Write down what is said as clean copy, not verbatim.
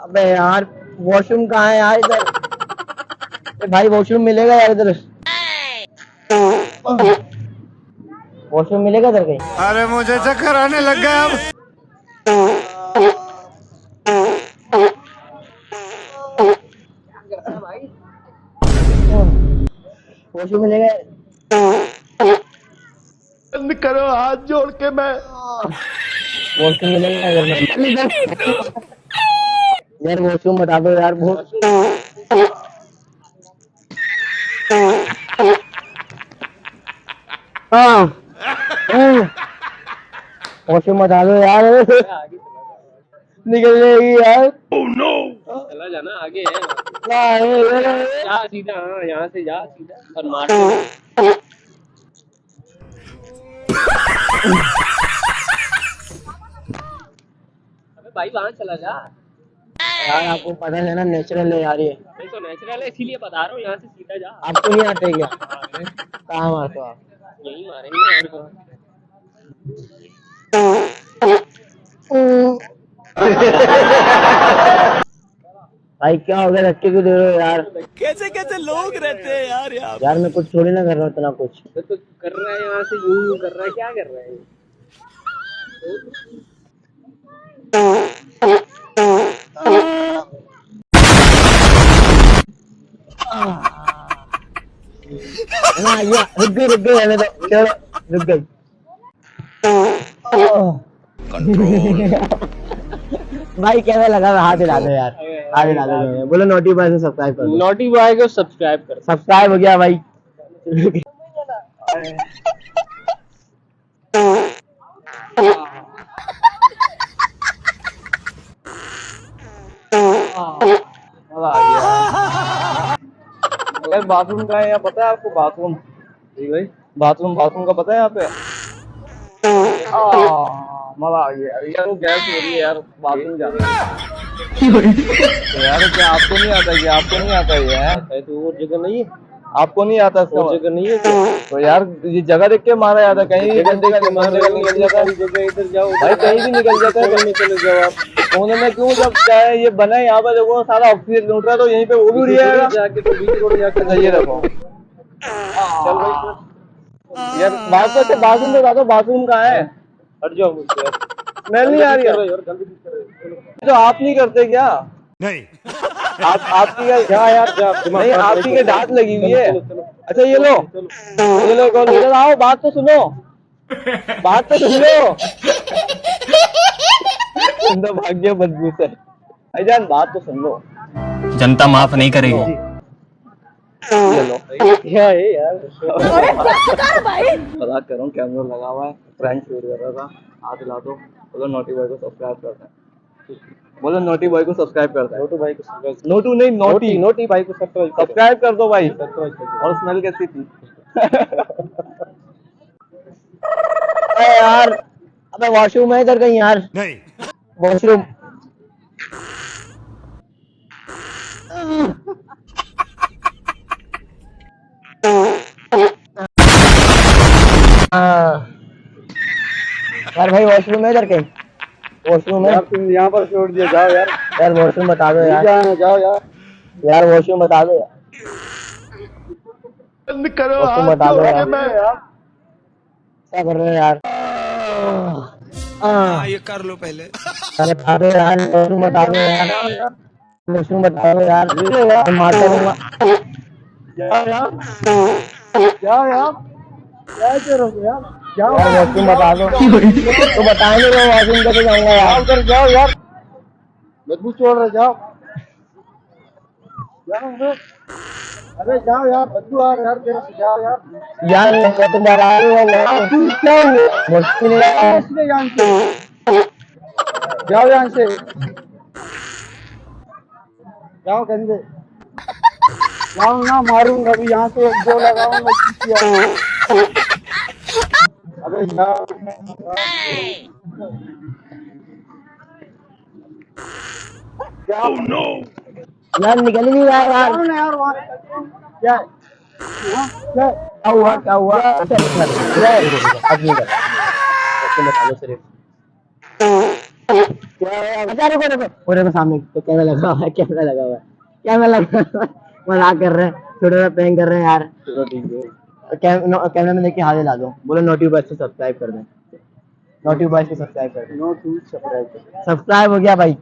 अबे यार वॉशरूम कहाँ है यार इधर? भाई वॉशरूम मिलेगा यार इधर? वॉशरूम मिलेगा इधर कहीं? अरे मुझे चक्कर आने लग गया अब। वॉशरूम मिलेगा? बंद करो हाथ जोड़ के मैं। वॉशरूम मिलेगा इधर? यार वॉशरूम बता दो यार बहुत। हाँ वॉशरूम बता दो यार। निकल जाएगी यार। चला जाना आगे है जा सीधा। हाँ यहाँ से जा सीधा और मार अबे भाई वहाँ चला जा। यार आपको पता है ना नेचुरल है यार ये। नहीं तो नेचुरल है इसीलिए बता रहा हूँ यहाँ से सीधा जा। आपको नहीं आते क्या? कहाँ मारते हो आप? यही मारेंगे और को। भाई क्या हो गया? धक्के क्यों दे रहे हो यार? कैसे कैसे लोग रहते हैं यार यहाँ। यार मैं कुछ थोड़ी ना कर रहा हूँ इतना कुछ। तो कर रहा है यहाँ से यूं कर रहा है क्या कर रहा है? हाँ ये रुक गई हमें तो चलो रुक गई। भाई कैसा लगा? हाथ हिला दो यार, हाथ हिला दो। बोलो नोटी बॉय से सब्सक्राइब कर दो। नोटी बॉय को सब्सक्राइब कर। सब्सक्राइब हो गया भाई। यार बाथरूम कहाँ है यहाँ पता है आपको? बाथरूम जी भाई, बाथरूम का पता है यहाँ पे? मजा आ गया यार। वो गैस हो रही है यार, बाथरूम जाना है। तो यार क्या आपको नहीं आता? क्या आपको नहीं आता ये है? तो वो जगह नहीं है, आपको नहीं आता इसका? वो जगह नहीं है तो यार ये जगह देख के मारा जाता है। कहीं भी बंदे का दिमाग निकल जाता है। जगह इधर जाओ भाई कहीं भी निकल जाता है। में चले जाओ आप। कोने में क्यों? जब क्या है ये बना है यहाँ पे, देखो सारा ऑक्सीजन लूट रहा है तो यहीं पे वो भी उड़ जाएगा। जाके तो बीच रोड जाके ये रखो चल भाई यार। वापस से बाथरूम पे जाओ। बाथरूम कहाँ है? हट जाओ मुझसे यार। स्मेल नहीं आ रही है? यार गंदगी कर रहे हो। तो आप नहीं करते क्या? नहीं। आपकी क्या यार? नहीं आपकी क्या दांत लगी हुई है? अच्छा ये लो कॉल इधर आओ। बात तो सुनो, बात तो सुन लो। तो भाग्य बदबू से भाईजान, बात तो सुन लो। जनता माफ नहीं करेगी। ये लो। क्या है यार? मजाक कर रहा हूँ, कैमरा लगा हुआ है, प्रैंक शूट कर रहा था। हाथ हिला दो, बोलो नोटी बॉय को सब्सक्राइब करते हैं। बोलो नोटी बॉय को सब्सक्राइब करते हैं। नोटू भाई को सब्सक्राइब। नोटू नहीं, नोटी नोटी भाई को सब्सक्राइब कर दो भाई। सब्सक्राइब कर। और स्मेल कैसी थी? अरे यार अबे वॉशरूम है इधर कहीं यार? नहीं। वॉशरूम। यार भाई वॉशरूम है इधर कहीं? वॉशरूम है यार तुम यहाँ पर छोड़ दिया, जाओ यार। यार? वॉशरूम बता दो यार। जाओ यार। यार वॉशरूम बता दो यार। बंद करो वॉशरूम हाथ बता दो जोड़ यार। के मैं यार। क्या कर रहे हो यार? ये कर लो पहले। अरे बता दो यार, वॉशरूम बता दो यार। वॉशरूम बता दो यार। मारता रहूंगा। जाओ यार। जाओ यार। क्या कर रहे हो यार? जाओ यार वॉशरूम बता दो। तो बताएंगे मैं वॉशरूम कैसे जाऊंगा यार? उधर जाओ यार, बदबू छोड़ रहे। जाओ जाओ। अरे जाओ यार, बदबू आ रहा यार तेरे से। जाओ यार। यार मैं तो डरा रही हूँ। क्या मुश्किल है? इसलिए यहाँ से जाओ, यहाँ से जाओ। गंदे जाओ ना, मारूंगा अभी यहाँ से जो लगाऊंगा। अबे जाओ जाओ। यार निकल ही नहीं रहा यार। जाओ ना यार वहाँ। क्या क्या हुआ? क्या हुआ? अब नहीं कर। वॉशरूम बता दो सिर्फ। अच्छा रुको रुको, और देखो सामने तो कैमरा लगा हुआ है, कैमरा लगा हुआ है, कैमरा लगा हुआ है। मजाक कर रहे हैं, छोटा सा प्रैंक कर रहे हैं यार। चलो ठीक है, कैमरा में लेके हाथ हिला दो, बोलो नोटिव बॉयज को सब्सक्राइब कर दें, नोटिव बॉयज को सब्सक्राइब कर दें। सब्सक्राइब हो गया भाई।